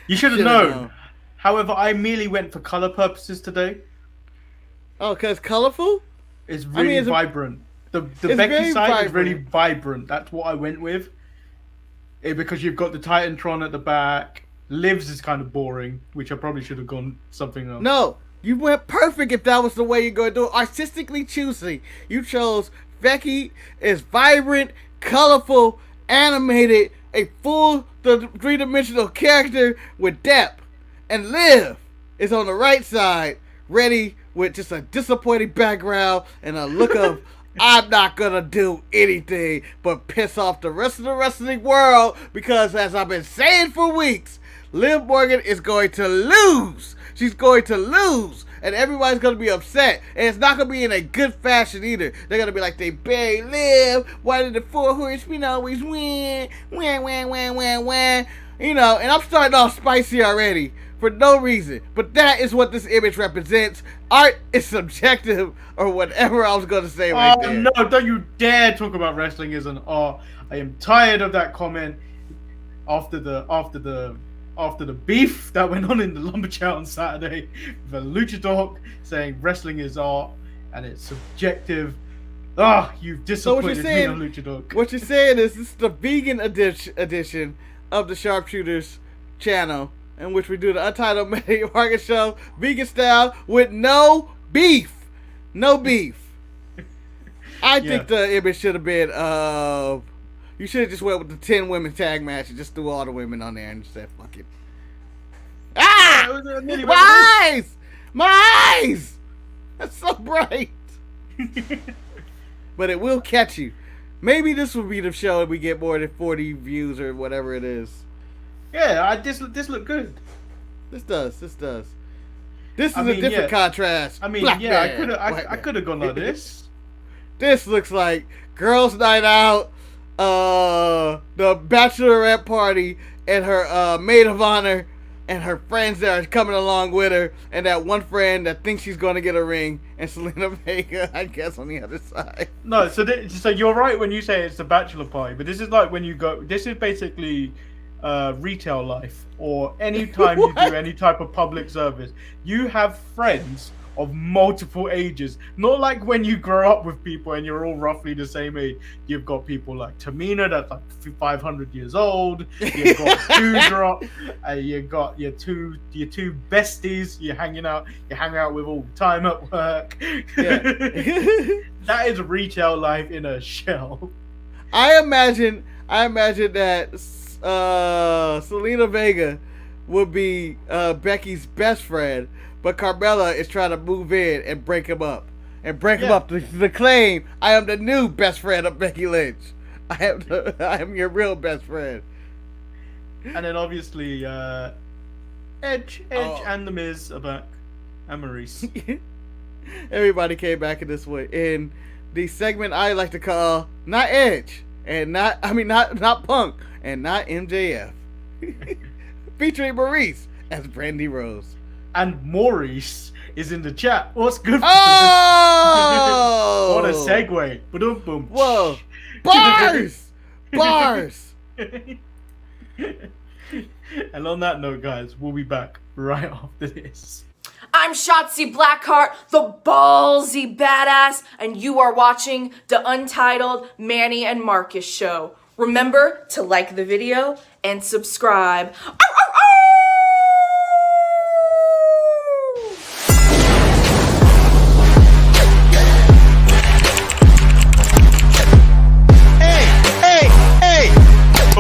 You should have known. However, I merely went for color purposes today. Oh, because colorful? It's really vibrant. The Becky side is really vibrant. That's what I went with. Because you've got the Titantron at the back. Livs is kind of boring, which I probably should have gone something else. No, you went perfect if that was the way you're going to do it. Artistically choosing. You chose Becky is vibrant, colorful, animated, a full three-dimensional character with depth. And Liv is on the right side, ready with just a disappointing background and a look of I'm not gonna do anything but piss off the rest of the wrestling world because, as I've been saying for weeks, Liv Morgan is going to lose. She's going to lose. And everybody's going to be upset. And it's not going to be in a good fashion either. They're going to be like, they buried Liv. Why did the Four Horsemen always win? Wah. You know, and I'm starting off spicy already for no reason. But that is what this image represents. Art is subjective, or whatever I was going to say right there. No, don't you dare talk about wrestling as an art. I am tired of that comment after the beef that went on in the Lumberchat on Saturday with a Lucha Talk saying wrestling is art and it's subjective. You've disappointed me on Lucha Talk. What you're saying is this is the vegan edition of the Sharpshooters channel, in which we do the Untitled Manny and Marcus show, vegan style, with no beef. No beef. I think the image should have been, you should have just went with the 10 women tag match and just threw all the women on there and said, fuck it. My eyes! My eyes! That's so bright. But it will catch you. Maybe this will be the show if we get more than 40 views or whatever it is. Yeah, this looked good. This does. This is a different contrast. I mean, I could have gone like this. This looks like girls' night out, the bachelorette party, and her maid of honor, and her friends that are coming along with her, and that one friend that thinks she's going to get a ring, and Selena Vega, I guess, on the other side. No, so you're right when you say it's the bachelor party, but this is like when you go. This is basically retail life, or any time you do any type of public service. You have friends of multiple ages. Not like when you grow up with people and you're all roughly the same age. You've got people like Tamina that's like 500 years old. You've got Dewdrop. You got your two besties. You hang out with all the time at work. Yeah. That is retail life in a shell. I imagine that Selena Vega would be Becky's best friend, but Carmella is trying to move in and break him up. And break him up to claim, I am the new best friend of Becky Lynch. I am your real best friend. And then obviously Edge and The Miz are back. And Maurice. Everybody came back in this way. In the segment I like to call not Edge. And not Punk. And not MJF. Featuring Maurice as Brandy Rose. And Maurice is in the chat. What's good for Oh! What a segue. Boom, boom. Whoa. Bars! Bars! And on that note, guys, we'll be back right after this. I'm Shotzi Blackheart, the ballsy badass, and you are watching the Untitled Manny and Marcus show. Remember to like the video and subscribe.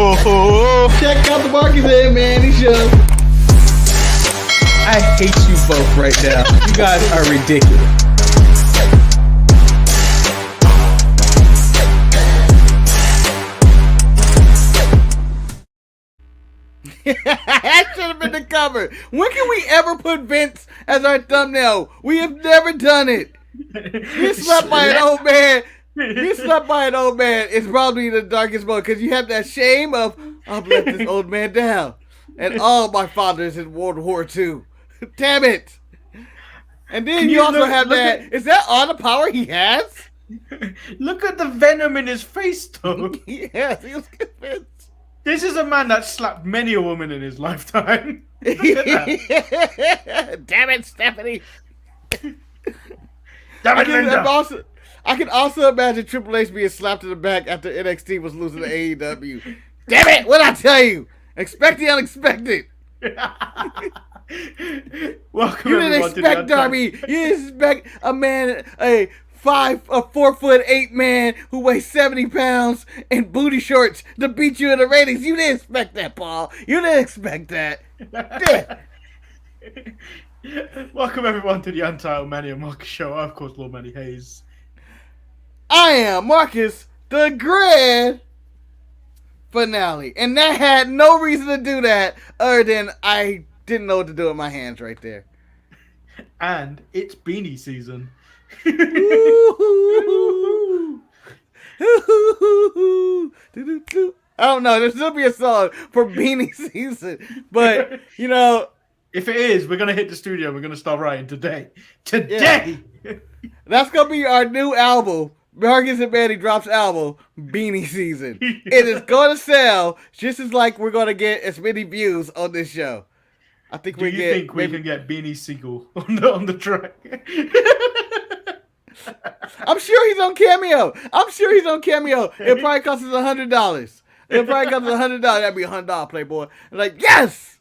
Oh, check out the Marcus and Manny show. I hate you both right now. You guys are ridiculous. That should have been the cover. When can we ever put Vince as our thumbnail? We have never done it. Being slept by an old man. Being slept by an old man is probably the darkest moment because you have that shame of, I've let this old man down. And all my fathers in World War II. Damn it. And then you also have that. Is that all the power he has? Look at the venom in his face, though. Yes, he was convinced. This is a man that slapped many a woman in his lifetime. Look at that. Damn it, Stephanie. Damn it, Linda. I can also imagine Triple H being slapped in the back after NXT was losing to AEW. Damn it! What'd I tell you? Expect the unexpected. Welcome, You didn't expect Darby. You didn't expect a man, a 4'8" man who weighs 70 pounds in booty shorts to beat you in the ratings. You didn't expect that, Paul. You didn't expect that. Welcome everyone to the Untitled Manny and Marcus show. I'm, of course, Lord Manny Hayes. I am Marcus, the grand finale. And that had no reason to do that other than I didn't know what to do with my hands right there. And it's Beanie season. I don't know. There's gonna be a song for Beanie season, but you know, if it is, we're gonna hit the studio. We're gonna start writing today. Today. Yeah. That's gonna be our new album. Marcus and Manny drops album Beanie season. It is gonna sell just as like we're gonna get as many views on this show. I think we can get Beanie Siegel on the track? I'm sure he's on Cameo. It probably costs us $100. It probably costs us $100. That'd be $100, Playboy. Like, yes.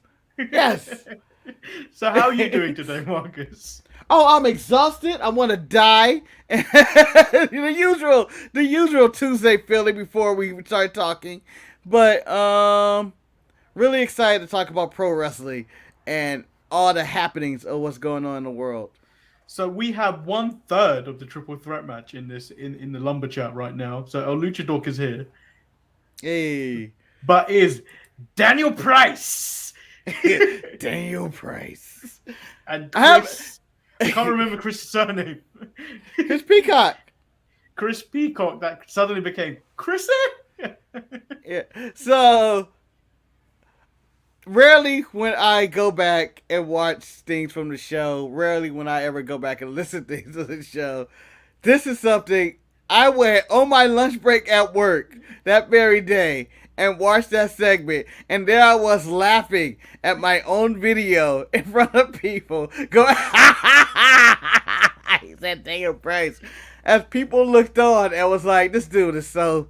So how are you doing today, Marcus? Oh, I'm exhausted. I want to die. the usual Tuesday feeling before we start talking. But really excited to talk about pro wrestling and all the happenings of what's going on in the world. So we have 1/3 of the triple threat match in the Lumberchat right now. So El Luchador is here. Hey. But is Daniel Price. Daniel Price. And Chris. I can't remember Chris' surname. Chris Peacock. Chris Peacock that suddenly became Chrissy? Yeah. So rarely when I go back and watch things from the show, rarely when I ever go back and listen to things of the show, this is something I went on my lunch break at work that very day and watched that segment, and there I was laughing at my own video in front of people going, he said Daniel Price, as people looked on and was like, this dude is so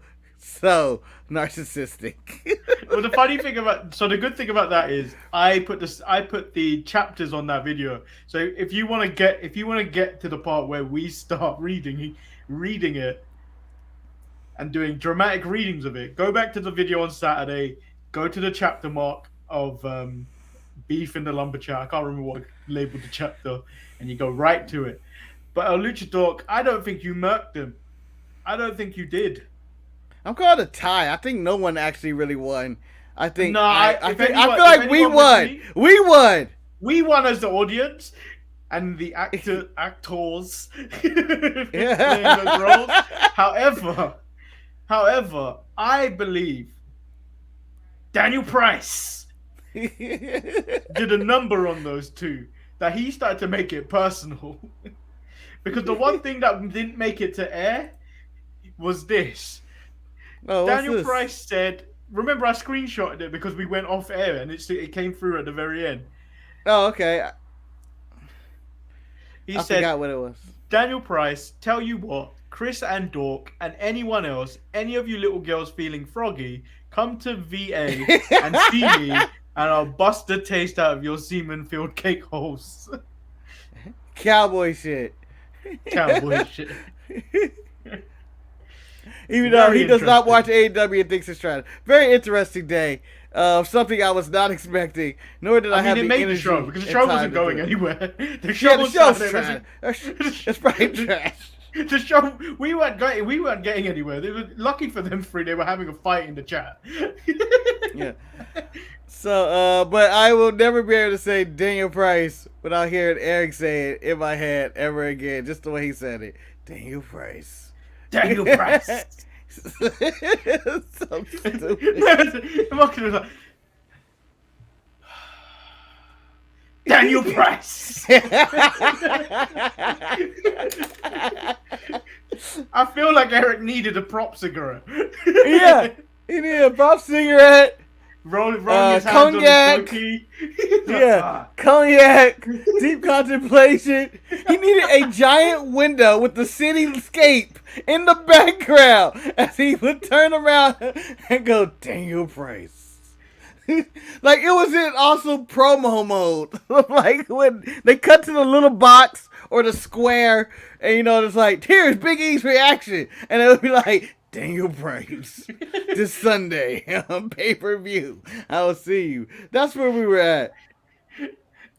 narcissistic. Well, the good thing about that is I put the chapters on that video. So if you want to get to the part where we start reading it and doing dramatic readings of it, go back to the video on Saturday, go to the chapter mark of beef in the Lumberchat. I can't remember what I labeled the chapter, and you go right to it. But El Luchador, I don't think you murked him. I don't think you did. I'm calling it a tie. I think no one actually really won. I think no. I feel like we won. We won. We won as the audience and the actors playing those roles. However, I believe Daniel Price did a number on those two that he started to make it personal. Because the one thing that didn't make it to air was this. Oh, Daniel Price said, remember I screenshotted it because we went off air and it came through at the very end. Oh, okay. I forgot what it was. Daniel Price, tell you what, Chris and Dork and anyone else, any of you little girls feeling froggy, come to VA and see me and I'll bust the taste out of your semen-filled cake holes. Cowboy shit. Cowboy shit. Even though he does not watch AEW and thinks it's trash. Very interesting day. Something I was not expecting. Nor did I have the energy. The show because the show wasn't going anywhere. The show's trash. It's probably trash. The show we weren't getting anywhere. They were lucky for them three. They were having a fight in the chat. Yeah. So, but I will never be able to say Daniel Price without hearing Eric say it in my head ever again. Just the way he said it. Daniel Price. Daniel Price. So stupid. Marcus was like, Daniel Price. I feel like Eric needed a prop cigarette. Yeah, he needed a prop cigarette rolling his hands cognac. on his goatee. Yeah, cognac, deep contemplation. He needed a giant window with the cityscape in the background as he would turn around and go, Daniel Price. Like, it was in also promo mode. Like, when they cut to the little box or the square, and it's like, here's Big E's reaction. And it would be like, Daniel Price, this Sunday on pay-per-view. I will see you. That's where we were at.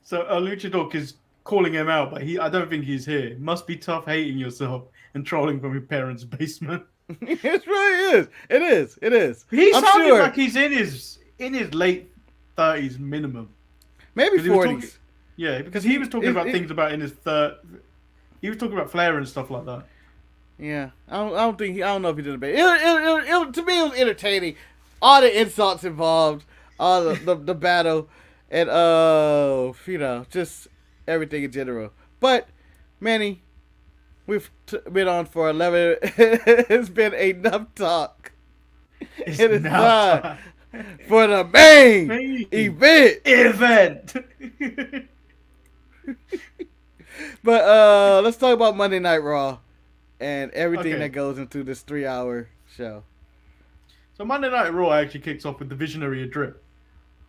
So Luchador is calling him out, but I don't think he's here. Must be tough hating yourself and trolling from your parents' basement. It really is. It is. It is. He I'm sounded sure. like he's in his late 30s minimum. Maybe 40s. Yeah, because he was talking about things about in his he was talking about Flair and stuff like that. Yeah, I don't know if he did a bit. To me, it was entertaining. All the insults involved, all the battle, and just everything in general. But Manny, we've been on for 11. It's been enough talk. It is time for the main event. But let's talk about Monday Night Raw. And everything that goes into this 3-hour show. So Monday Night Raw actually kicks off with the visionary of Drip,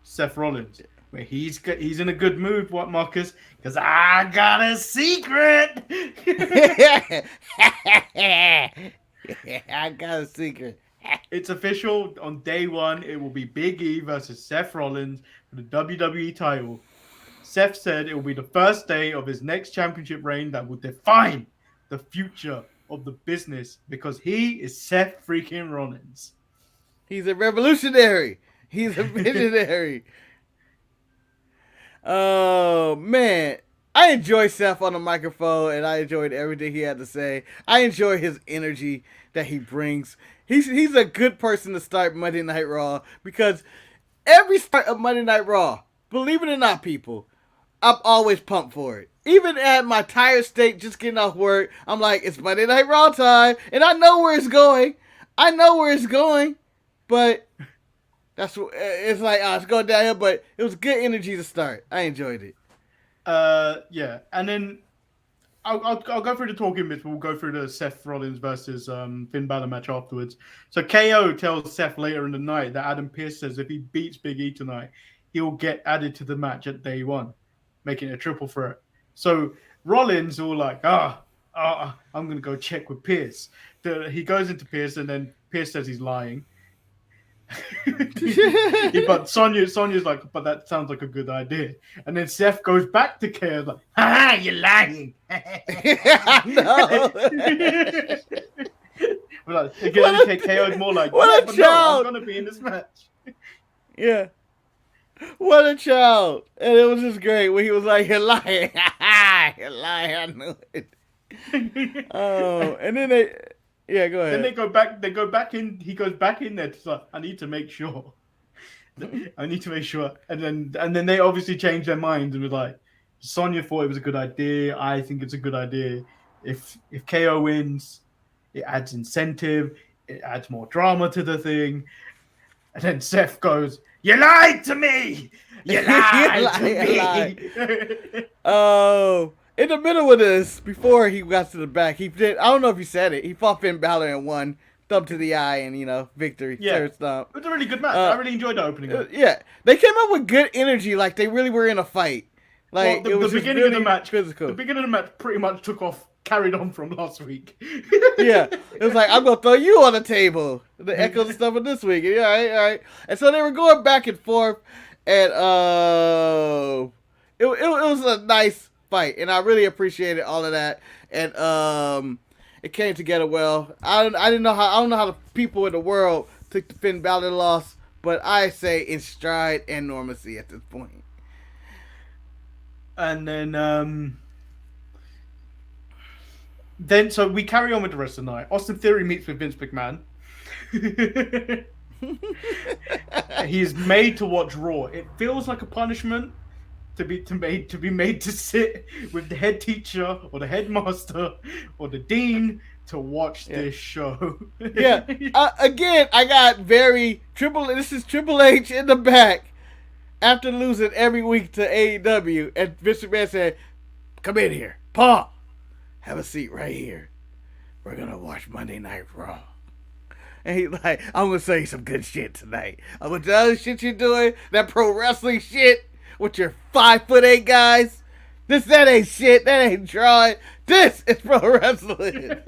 Seth Rollins, where he's in a good mood. What, Marcus? Because I got a secret. I got a secret. It's official. On day one, it will be Big E versus Seth Rollins for the WWE title. Seth said it will be the first day of his next championship reign that will define the future of the business, because he is Seth freaking Rollins. He's a revolutionary. He's a visionary. Oh, man. I enjoy Seth on the microphone, and I enjoyed everything he had to say. I enjoy his energy that he brings. He's a good person to start Monday Night Raw, because every start of Monday Night Raw, believe it or not, people, I'm always pumped for it. Even at my tired state, just getting off work, I'm like, it's Monday Night Raw time, and I know where it's going. But it's like, it's going downhill, but it was good energy to start. I enjoyed it. Yeah, and then I'll go through the talking bits. We'll go through the Seth Rollins versus Finn Balor match afterwards. So KO tells Seth later in the night that Adam Pearce says if he beats Big E tonight, he'll get added to the match at day one, making it a triple threat. So Rollins all like, I'm going to go check with Pierce. He goes into Pierce, and then Pierce says he's lying. But Sonya's like, but that sounds like a good idea. And then Seth goes back to KO like, ha, you're lying. No. But like, KO's more like, what a child. No, I'm going to be in this match. Yeah. What a child. And it was just great when he was like, you're lying. You're lying. I knew it. Oh, and then go ahead. Then they go back in. He goes back in there to say, I need to make sure. And then they obviously changed their minds and was like, Sonya thought it was a good idea. I think it's a good idea. If KO wins, it adds incentive. It adds more drama to the thing. And then Seth goes, you lied to me! You lied to me! Oh, in the middle of this, before he got to the back, he did, I don't know if he said it, he fought Finn Balor and won. Thumb to the eye and, victory. Yeah. Third stomp. It was a really good match. I really enjoyed the opening. Yeah. They came up with good energy, like they really were in a fight. Like, well, it was the beginning really of the match, physical. The beginning of the match pretty much carried on from last week. Yeah. It was like, I'm going to throw you on the table. The echoes and stuff of this week. Yeah, all right. And so they were going back and forth. And it was a nice fight. And I really appreciated all of that. And it came together well. I don't know how the people in the world took the Finn Balor loss. But I say in stride and normacy at this point. And then so we carry on with the rest of the night. Austin Theory meets with Vince McMahon. He is made to watch Raw. It feels like a punishment to be made to sit with the head teacher or the headmaster or the dean to watch this show. Yeah. Again, I got this is Triple H in the back after losing every week to AEW, and Vince McMahon said, "Come in here, Paul. Have a seat right here. We're gonna watch Monday Night Raw." And he's like, "I'm gonna say some good shit tonight. I'm gonna tell you the shit you're doing, that pro wrestling shit with your 5'8" guys. That ain't shit. That ain't drawing. This is pro wrestling."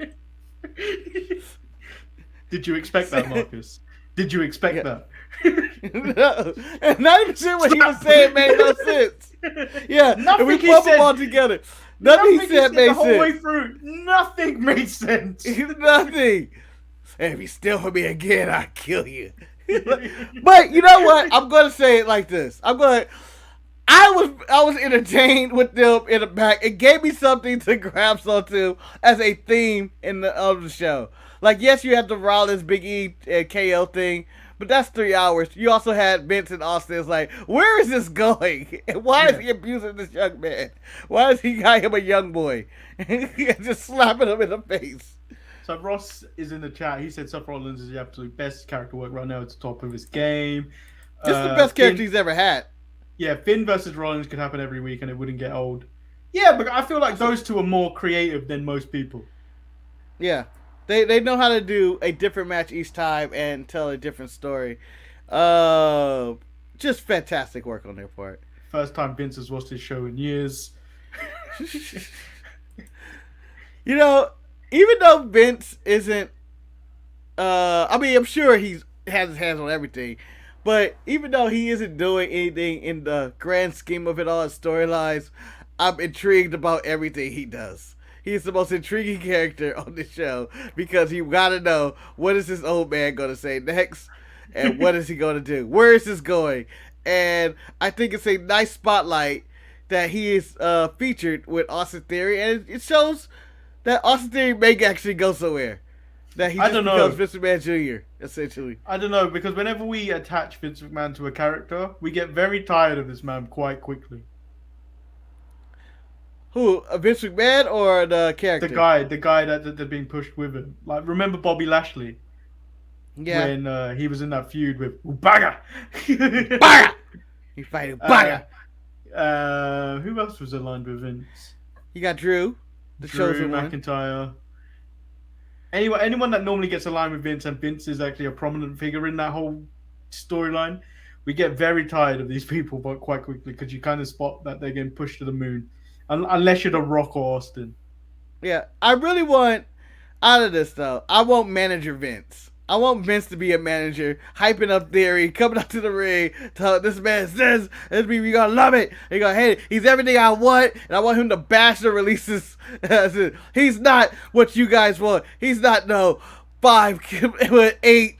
Did you expect that, Marcus? Did you expect that? No. And 90% what he was saying made no sense. Yeah, Nothing and we he put said- them all together. Nothing he said made the whole way sense. through. Nothing made sense. Nothing. And if you steal from me again, I'll kill you. But you know what? I'm gonna say it like this. I was entertained with them in the back. It gave me something to grasp onto as a theme of the show. Like, yes, you had the Rollins, Big E, and KO thing, but that's 3 hours. You also had Vince and Austin. It's like, where is this going? And why is he abusing this young man? Why is he got him a young boy? Just slapping him in the face. So Ross is in the chat. He said Seth Rollins is the absolute best character work right now at the top of his game. This is the best character he's ever had. Yeah, Finn versus Rollins could happen every week and it wouldn't get old. Yeah, but I feel like those two are more creative than most people. Yeah. They know how to do a different match each time and tell a different story. Just fantastic work on their part. First time Vince has watched his show in years. You know, even though Vince isn't, I mean, I'm sure he has his hands on everything, but even though he isn't doing anything in the grand scheme of it all, his storylines, I'm intrigued about everything he does. He's the most intriguing character on the show because you gotta know, what is this old man gonna say next, and what is he gonna do? Where is this going? And I think it's a nice spotlight that he is featured with Austin Theory, and it shows that Austin Theory may actually go somewhere. That he just becomes Vince McMahon Jr., essentially. I don't know, because whenever we attach Vince McMahon to a character, we get very tired of this man quite quickly. Who? Vince McMahon or the character? The guy that's being pushed with him. Like, remember Bobby Lashley? Yeah. When he was in that feud with Ubaga. Baga! He fighting Baga. Who else was aligned with Vince? You got Drew, the chosen one. McIntyre. Anyone that normally gets aligned with Vince, and Vince is actually a prominent figure in that whole storyline, we get very tired of these people, but quite quickly, because you kind of spot that they're getting pushed to the moon, unless you're The Rock or Austin. Yeah, I really want out of this though. I want manager Vince. I want Vince to be a manager, hyping up Theory, coming out to the ring, telling this man says, "We gonna love it." He gonna hate it. He's everything I want, and I want him to bash the releases. He's not what you guys want. He's not no 5'8",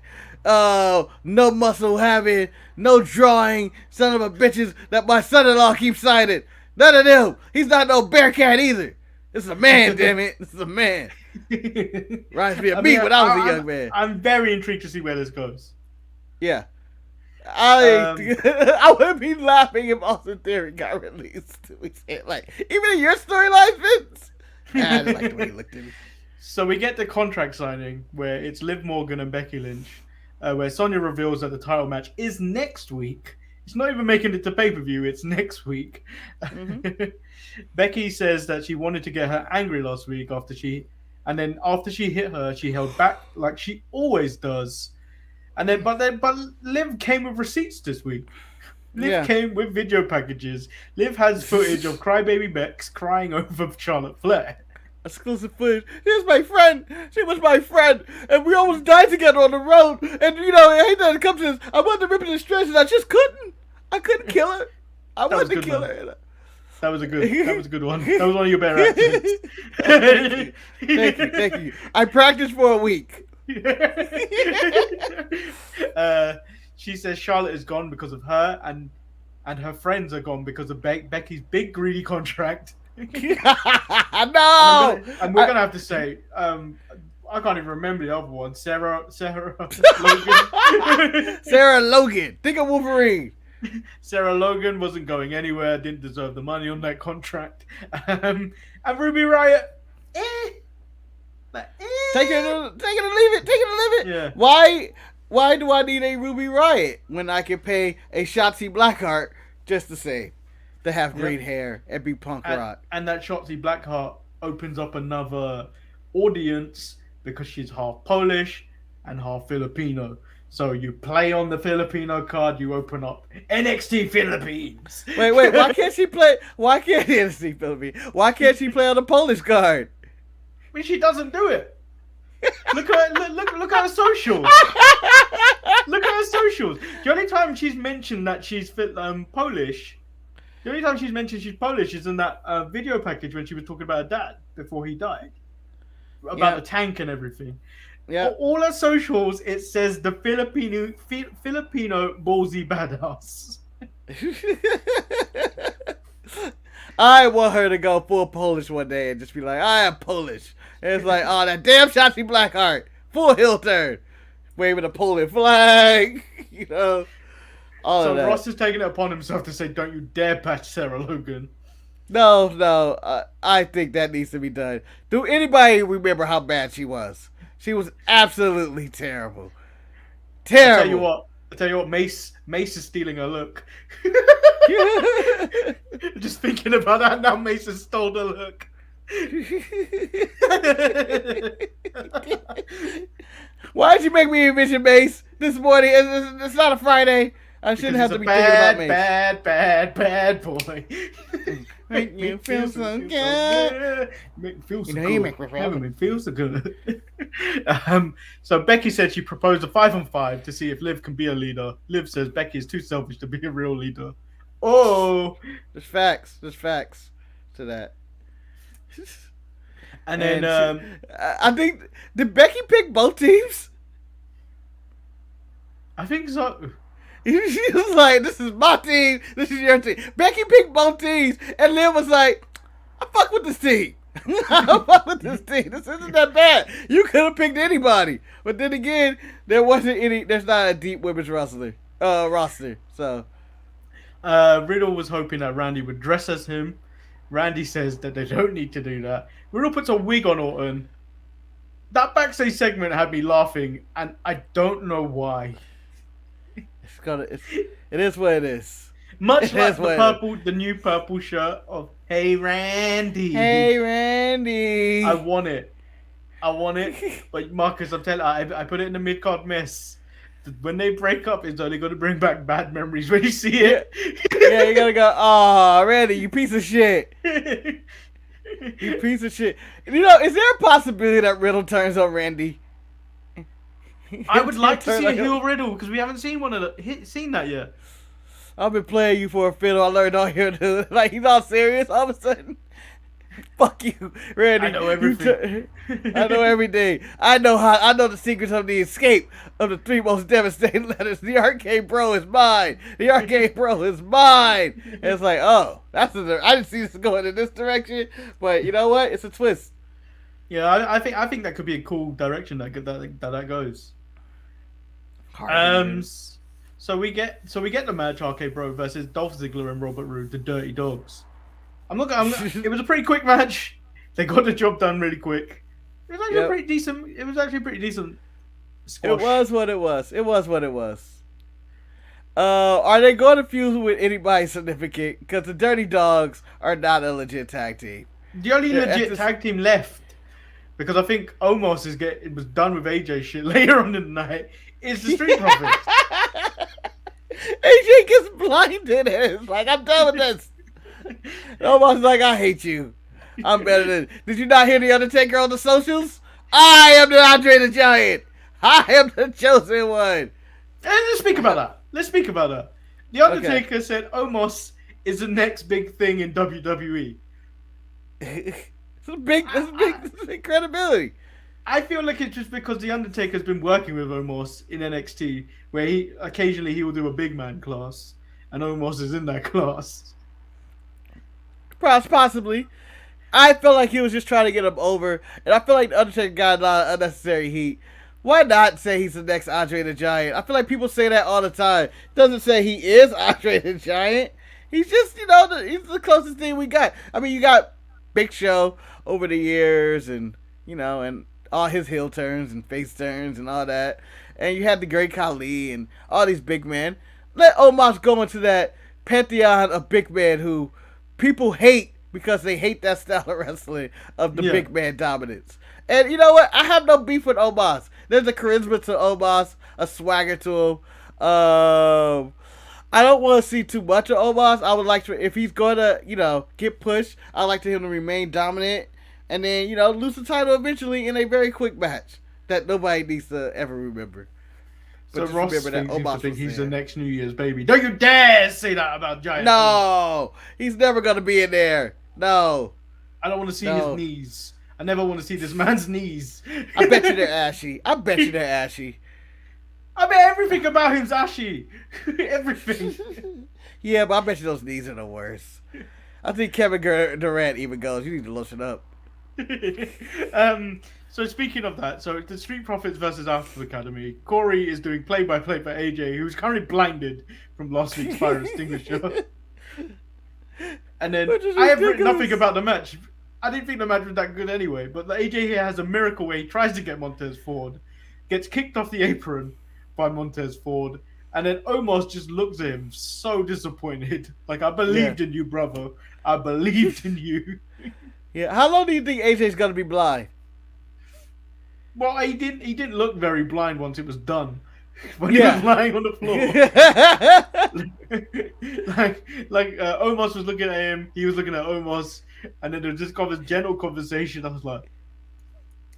no muscle having, no drawing, son of a bitches that my son-in-law keeps signing. None of them. He's not no Bearcat either. This is a man, damn it. This is a man. Reminds me of me when I was a young man. I'm very intrigued to see where this goes. Yeah. I would be laughing if Austin Theory got released. Like, even in your storyline, Vince. I just like the way he looked at me. So we get the contract signing where it's Liv Morgan and Becky Lynch, where Sonya reveals that the title match is next week. It's not even making it to pay-per-view, it's next week. Mm-hmm. Becky says that she wanted to get her angry last week after she hit her, she held back like she always does. But Liv came with receipts this week. Liv came with video packages. Liv has footage of Crybaby Bex crying over Charlotte Flair. Exclusive footage. Here's my friend. She was my friend, and we almost died together on the road. And I hate that it comes to this. I wanted to rip it in stretch, and I just couldn't. I couldn't kill her. I wanted to kill her. That was a good one. That was one of your better actions. Thank you. I practiced for a week. She says Charlotte is gone because of her, and her friends are gone because of Becky's big greedy contract. No. And we're gonna have to say, I can't even remember the other one. Sarah Logan. Sarah Logan. Think of Wolverine. Sarah Logan wasn't going anywhere, didn't deserve the money on that contract. And Ruby Riott, Take it or leave it. Take it or leave it. Yeah. Why do I need a Ruby Riott when I can pay a Shotzi Blackheart just the same to have great hair and be punk rock? And that Shotzi Blackheart opens up another audience because she's half Polish and half Filipino. So you play on the Filipino card, you open up NXT Philippines. Wait, why can't she play? Why can't NXT Philippines? Why can't she play on the Polish card? I mean, she doesn't do it. Look at her socials. Look at her socials. The only time she's mentioned that she's Polish, the only time she's mentioned she's Polish is in that video package when she was talking about her dad before he died, about the tank and everything. Yeah. All her socials, it says the Filipino ballsy badass. I want her to go full Polish one day and just be like, I am Polish. And it's like, oh, that damn Shotzi Blackheart. Full heel turn. Waving a Polish flag. You know. All of that. Ross is taking it upon himself to say, don't you dare patch Sarah Logan. No. I think that needs to be done. Do anybody remember how bad she was? She was absolutely terrible. Terrible. I tell you what, Mace is stealing her look. Just thinking about that now, Mace has stole the look. Why did you make me envision Mace this morning? It's not a Friday. I shouldn't have to be thinking about Mace. Bad boy. Make me feel so good. Make me feel so You know, good. you make me feel so good. So Becky said she proposed a 5-on-5 to see if Liv can be a leader. Liv says Becky is too selfish to be a real leader. Oh, there's facts to that. And then I think, did Becky pick both teams? I think so. She was like, this is my team, this is your team. Becky picked both teams, and Liv was like, I fuck with this team. I fuck with this team. This isn't that bad. You could have picked anybody. But then again, there's not a deep women's roster. So Riddle was hoping that Randy would dress as him. Randy says that they don't need to do that. Riddle puts a wig on Orton. That backstage segment had me laughing, and I don't know why. it is what it is. Much like the new purple shirt of Hey Randy. Hey Randy. I want it. But Marcus, I'm telling you, I put it in the mid-card mess. When they break up, it's only going to bring back bad memories when you see it. Yeah, you gotta go, oh, Randy, you piece of shit. You piece of shit. You know, is there a possibility that Riddle turns on Randy? I would like to see a heel Riddle because we haven't seen seen that yet. I've been playing you for a fiddle. I learned all here to like he's all serious all of a sudden. Fuck you, Randy. I know everything. I know everything. I know the secrets of the escape of the 3 most devastating letters. The Arcade Bro is mine. The Arcade Bro is mine. And it's like, oh, I didn't see this going in this direction, but you know what? It's a twist. Yeah, I think that could be a cool direction that goes. So we get the match Arcade Bro versus Dolph Ziggler and Robert Roode, the Dirty Dogs. It was a pretty quick match. They got the job done really quick. It was actually pretty decent. It was actually pretty decent. Squash. It was what it was. Are they going to feud with anybody significant? Because the Dirty Dogs are not a legit tag team. The only legit tag team left, because I think Omos was done with AJ shit later on in the night, is the Street Profits. AJ gets blinded and it's like, I'm done with this. Omos like, I hate you. I'm better than... Did you not hear the Undertaker on the socials? I am the Andre the Giant. I am the chosen one. Let's speak about that. The Undertaker said Omos is the next big thing in WWE. It's big credibility. I feel like it's just because the Undertaker's been working with Omos in NXT, where he occasionally will do a big man class, and Omos is in that class. Possibly. I feel like he was just trying to get him over, and I feel like the Undertaker got a lot of unnecessary heat Why not say he's the next Andre the Giant? I feel like people say that all the time. Doesn't say he is Andre the Giant. He's just, he's the closest thing we got. I mean, you got Big Show over the years and, and all his heel turns and face turns and all that. And you had the Great Khali and all these big men. Let Omos go into that pantheon of big men who people hate because they hate that style of wrestling of the big man dominance. And you know what? I have no beef with Omos. There's a charisma to Omos, a swagger to him. I don't want to see too much of Omos. I would like to, if he's going to, get pushed, I'd like him to remain dominant and then, lose the title eventually in a very quick match that nobody needs to ever remember. But so Ross thinks he's the there. next New Year's baby. Don't you dare say that about Giant. No, he's never going to be in there. No. I don't want to see his knees. I never want to see this man's knees. I bet you they're ashy. I bet everything about him's ashy. Everything. Yeah, but I bet you those knees are the worst. I think Kevin Durant even goes, you need to lotion up. So speaking of that, so the Street Profits versus Alpha Academy, Corey is doing play-by-play for AJ, who's currently blinded from last week's fire extinguisher. And then I have written nothing about the match. I didn't think the match was that good anyway, but the AJ here has a miracle where he tries to get Montez Ford, gets kicked off the apron by Montez Ford, and then Omos just looks at him so disappointed. Like, I believed in you, brother. I believed in you. Yeah, how long do you think AJ's gonna be blind? Well, he didn't look very blind once it was done. When he was lying on the floor. like Omos was looking at him, he was looking at Omos, and then there was just this general conversation. I was like,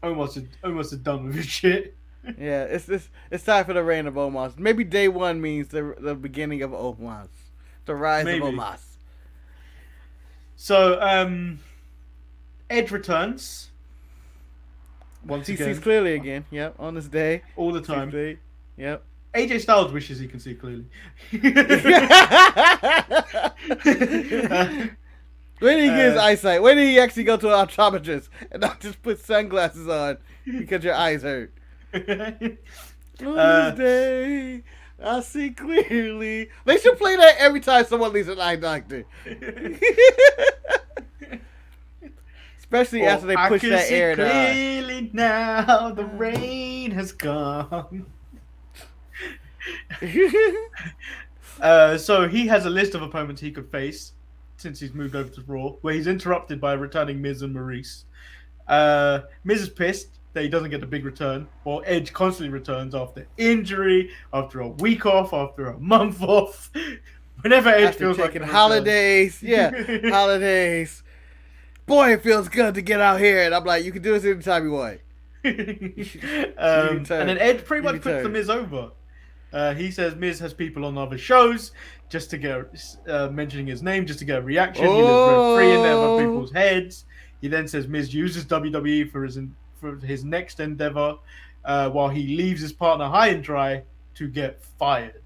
Omos is done with his shit. Yeah, it's time for the reign of Omos. Maybe day one means the beginning of Omos. The rise of Omos. So, Edge returns. Once he again. sees clearly again. Yep, on this day. All the time. Yep. AJ Styles wishes he can see clearly. When did he get his eyesight? When did he actually go to an optometrist and not just put sunglasses on because your eyes hurt? On this day, I see clearly. They should play that every time someone leaves an eye doctor. Especially after they push that air in the eye. Clearly now the rain has come. So he has a list of opponents he could face since he's moved over to Raw, where he's interrupted by returning Miz and Maurice. Miz is pissed that he doesn't get the big return, while Edge constantly returns after injury, after a week off, after a month off. Whenever Edge feels like holidays, holidays. Boy, it feels good to get out here, and I'm like, you can do this anytime you want. And then Edge pretty much puts the Miz over. He says Miz has people on other shows just to get mentioning his name, just to get a reaction. He lives rent-free in there above people's heads. He then says Miz uses WWE for his next endeavor, while he leaves his partner high and dry to get fired.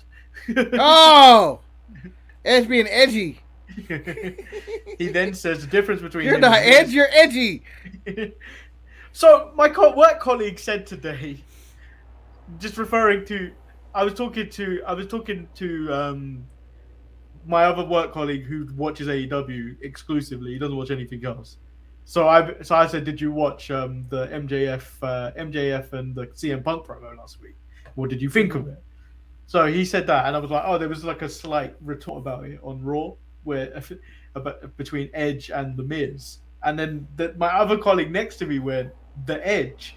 Oh, Edge being edgy. He then says the difference between you're not Edge, you're edgy. So my work colleague said today, just referring to, I was talking to my other work colleague who watches AEW exclusively. He doesn't watch anything else. So I said, did you watch the MJF and the CM Punk promo last week? What did you think of it? So he said that, and I was like, oh, there was like a slight retort about it on Raw, where between Edge and the Miz, and then my other colleague next to me went, the Edge,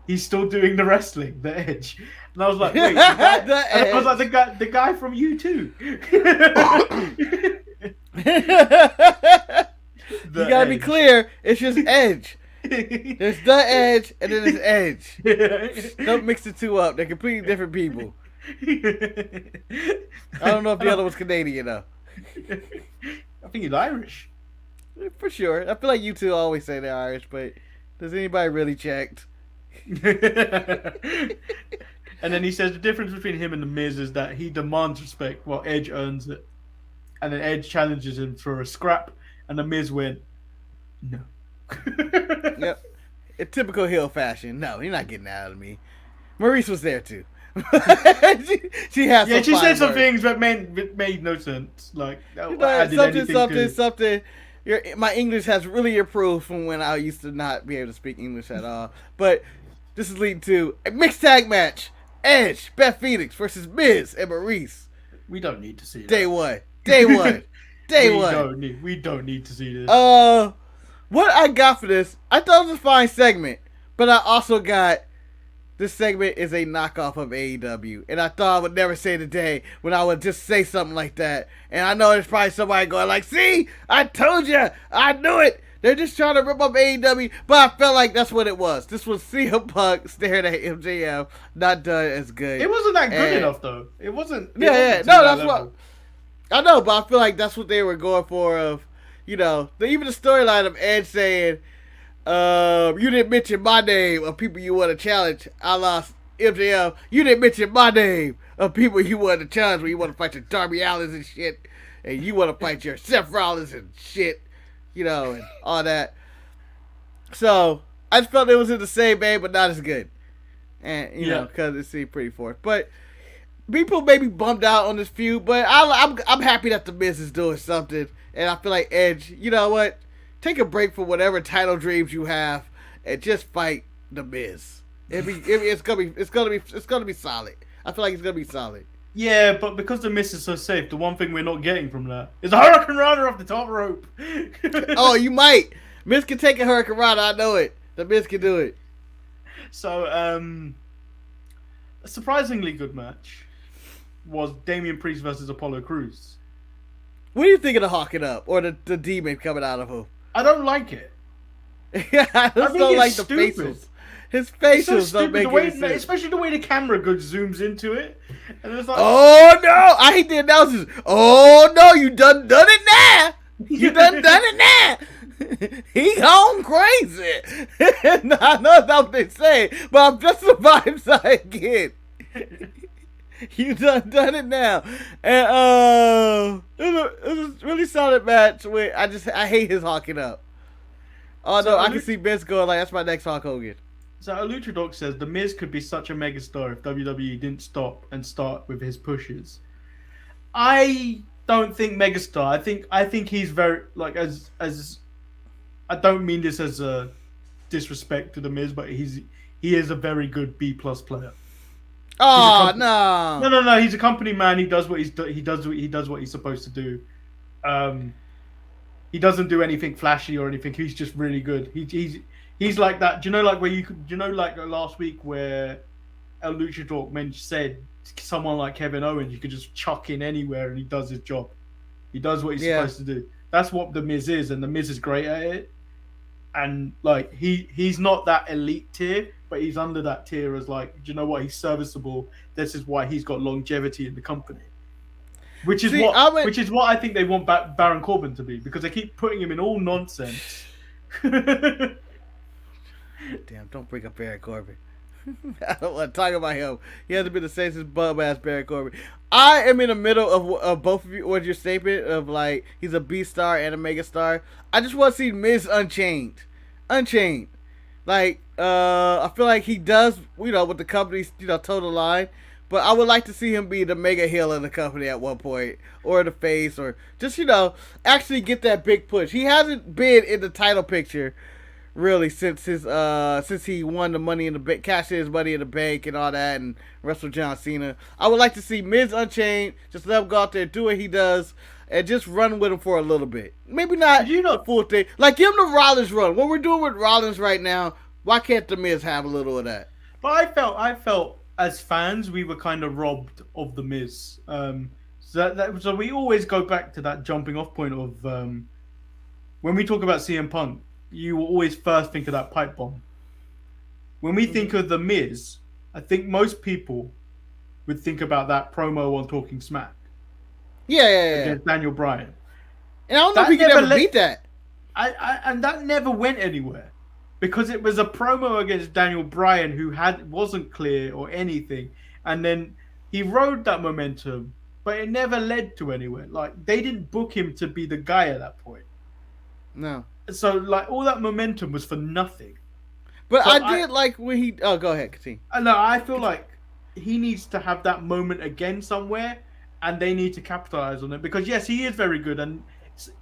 he's still doing the wrestling, the Edge, and I was like, wait, I was like, the guy from U2. You gotta be clear, it's just Edge. There's the Edge and then there's Edge. Don't mix the two up. They're completely different people. I don't know if the other was Canadian though. I think he's Irish. For sure. I feel like you two always say they're Irish, but does anybody really checked? And then he says the difference between him and the Miz is that he demands respect while Edge earns it. And then Edge challenges him for a scrap, and the Miz went, no. Yep. In typical heel fashion. No, you're not getting out of me. Maurice was there too. she had some She said some words. things that made no sense. Like, something. My English has really improved from when I used to not be able to speak English at all. But this is leading to a mixed tag match: Edge, Beth Phoenix versus Miz and Maurice. We don't need to see that. Day one. We don't need to see this. What I got for this, I thought it was a fine segment, but I also got this segment is a knockoff of AEW, and I thought I would never say today when I would just say something like that. And I know there's probably somebody going like, "See, I told you, I knew it." They're just trying to rip up AEW, but I felt like that's what it was. This was CM Punk staring at MJF, not done as good. It wasn't that good enough, though. It wasn't. No, that's what I know, but I feel like that's what they were going for. Of even the storyline of Edge saying, "You didn't mention my name of people you want to challenge." I lost MJF. You didn't mention my name of people you want to challenge when you want to fight your Darby Allins and shit, and you want to fight your Seth Rollins and shit. And all that. So I just felt it was in the same vein, but not as good. And because it seemed pretty forced. But people may be bummed out on this feud, but I'm happy that the Miz is doing something, and I feel like Edge. You know what? Take a break from whatever title dreams you have, and just fight the Miz. It's gonna be solid. I feel like it's gonna be solid. Yeah, but because the Miz is so safe, the one thing we're not getting from that is a Hurricane Rana off the top rope. Oh, you might. Miz can take a Hurricane Rana. I know it. The Miz can do it. So, a surprisingly good match was Damian Priest versus Apollo Crews. What do you think of the Hawking Up or the demon coming out of him? I don't like it. I just don't like the facials. His facials don't make any sense. Especially the way the camera zooms into it. And it's like, oh no! I hate the announcers. Oh no! You done it now. You done it now. He gone crazy. No, I know that's what they say, but I'm just the vibes I get. You done it now. And it was a really solid match. I hate his Hawking Up. Although I can see Vince going like, that's my next Hulk Hogan. So Luchador says the Miz could be such a megastar if WWE didn't stop and start with his pushes. I don't think megastar. I think he's very as I don't mean this as a disrespect to the Miz, but he is a very good B+ player. Oh no! No! He's a company man. He does what he does what he's supposed to do. He doesn't do anything flashy or anything. He's just really good. He's like that. Do you know like last week where El Luchador said someone like Kevin Owens, you could just chuck in anywhere and he does his job. He does what he's supposed to do. That's what the Miz is, and the Miz is great at it. And like he's not that elite tier, but he's under that tier as like, do you know what? He's serviceable. This is why he's got longevity in the company. Which is what I think they want Baron Corbin to be, because they keep putting him in all nonsense. Damn, don't bring up Baron Corbin. I don't want to talk about him. He hasn't been the same since bum-ass Baron Corbin. I am in the middle of both of you, what your statement of like, he's a B-star and a mega-star. I just want to see Miz Unchained. Like, I feel like he does, with the company's, total line. But I would like to see him be the mega heel of the company at one point, or the face, or just, actually get that big push. He hasn't been in the title picture really since he won the Money in the Bank, cashed his Money in the Bank and all that, and wrestled John Cena. I would like to see Miz Unchained, just let him go out there, do what he does, and just run with him for a little bit. Maybe not the full thing. Like, give him the Rollins run. What we're doing with Rollins right now, why can't the Miz have a little of that? But I felt as fans, we were kind of robbed of the Miz. So we always go back to that jumping off point of when we talk about CM Punk, you will always first think of that pipe bomb. When we think of the Miz, I think most people would think about that promo on Talking Smack. Yeah. Against Daniel Bryan. And I don't know if he could ever beat that. And that never went anywhere. Because it was a promo against Daniel Bryan who wasn't clear or anything. And then he rode that momentum, but it never led to anywhere. Like, they didn't book him to be the guy at that point. No. So, like, all that momentum was for nothing. But So I did like when he. Oh, go ahead, continue. No, I feel like he needs to have that moment again somewhere, and they need to capitalize on it because yes, he is very good, and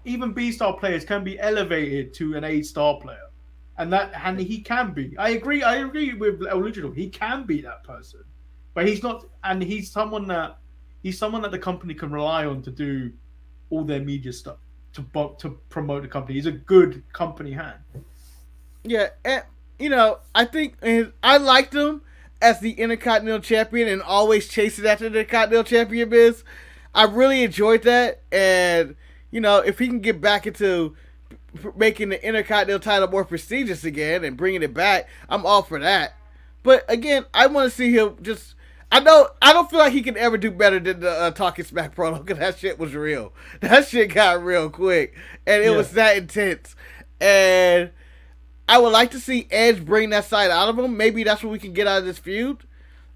even B-star players can be elevated to an A-star player, and he can be. I agree with Original. He can be that person, but he's not, and he's someone that the company can rely on to do all their media stuff to promote the company. He's a good company hand. Yeah, and I think I liked him as the Intercontinental Champion and always chasing after the Intercontinental Champion is. I really enjoyed that, and if he can get back into making the Intercontinental title more prestigious again and bringing it back, I'm all for that. But again, I want to see him just. I don't feel like he can ever do better than the Talking Smack promo because that shit was real. That shit got real quick, and it was that intense. And I would like to see Edge bring that side out of him. Maybe that's what we can get out of this feud,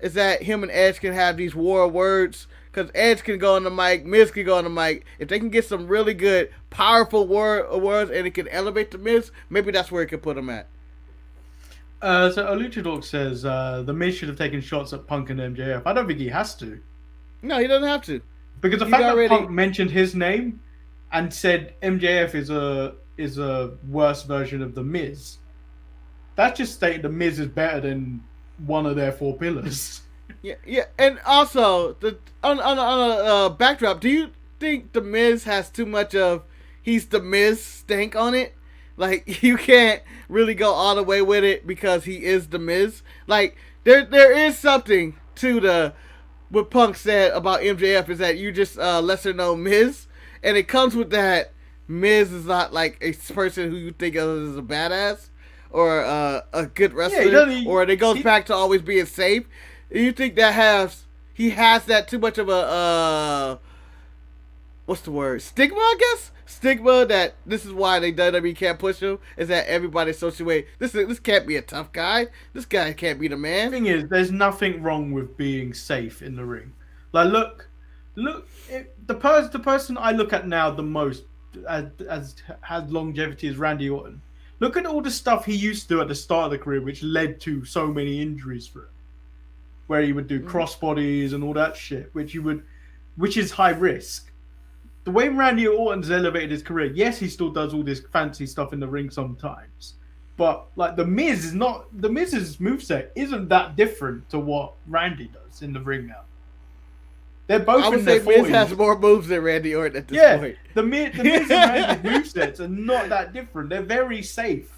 is that him and Edge can have these war of words. Because Edge can go on the mic, Miz can go on the mic. If they can get some really good, powerful words and it can elevate the Miz, maybe that's where it can put him at. So Luchador says the Miz should have taken shots at Punk and MJF. I don't think he has to. No, he doesn't have to. Because the fact that Punk mentioned his name and said MJF is a worse version of the Miz, that just stated the Miz is better than one of their 4 pillars. Yeah, and also on a backdrop, do you think the Miz has too much of he's the Miz stank on it? Like, you can't really go all the way with it because he is the Miz. Like, there is something to what Punk said about MJF is that you just lesser known Miz, and it comes with that Miz is not like a person who you think of as a badass or a good wrestler, or it goes back to always being safe. You think that he has that too much of a what's the word? Stigma, I guess. Stigma that this is why they WWE can't push him is that everybody associates this can't be a tough guy. This guy can't be the man. The thing is, there's nothing wrong with being safe in the ring. Like, look, the person I look at now the most as has longevity is Randy Orton. Look at all the stuff he used to do at the start of the career, which led to so many injuries for him. Where he would do crossbodies and all that shit, which is high risk. The way Randy Orton's elevated his career, yes, he still does all this fancy stuff in the ring sometimes, but like the Miz's moveset isn't that different to what Randy does in the ring now. They're both. I would in say their 40s. Miz has more moves than Randy Orton at this point. The Miz and Randy's movesets are not that different. They're very safe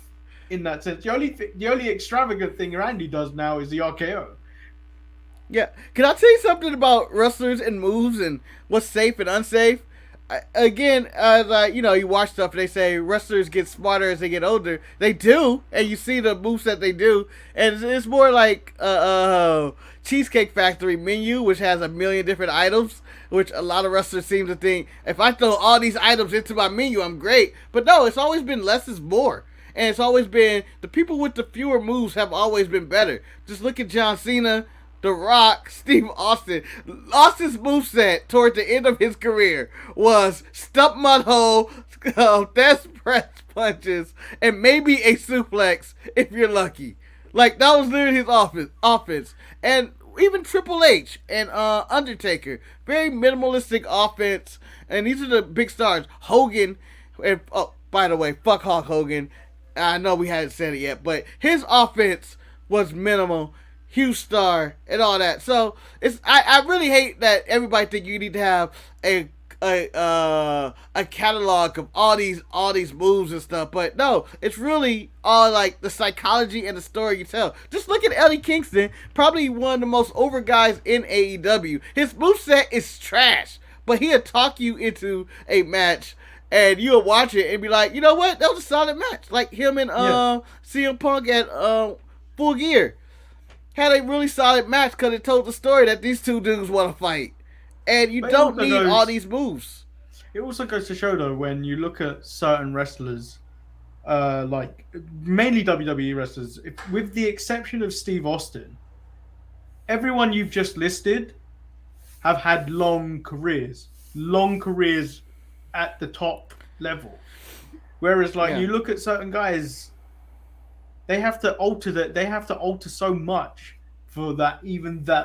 in that sense. The only extravagant thing Randy does now is the RKO. Yeah, can I tell you something about wrestlers and moves and what's safe and unsafe? Again, you watch stuff and they say wrestlers get smarter as they get older. They do, and you see the moves that they do, and it's more like Cheesecake Factory menu, which has a million different items, which a lot of wrestlers seem to think, if I throw all these items into my menu, I'm great. But no, it's always been less is more. And it's always been, the people with the fewer moves have always been better. Just look at John Cena, The Rock, Steve Austin. Austin's moveset toward the end of his career was stump mud hole, death press punches, and maybe a suplex if you're lucky. Like, that was literally his offense. And even Triple H and Undertaker, very minimalistic offense. And these are the big stars. Hogan, and by the way, fuck Hulk Hogan. I know we hadn't said it yet, but his offense was minimal. Huge star and all that. So I really hate that everybody think you need to have a catalog of all these moves and stuff. But no, it's really all like the psychology and the story you tell. Just look at Eddie Kingston, probably one of the most over guys in AEW. His moveset is trash, but he'll talk you into a match. And you'll watch it and be like, you know what? That was a solid match. Like him and CM Punk at Full Gear had a really solid match because it told the story that these two dudes want to fight. And you don't need all these moves. It also goes to show, though, when you look at certain wrestlers, like mainly WWE wrestlers, with the exception of Steve Austin, everyone you've just listed have had long careers at the top level. Whereas, you look at certain guys, they have to alter that. They have to alter so much for that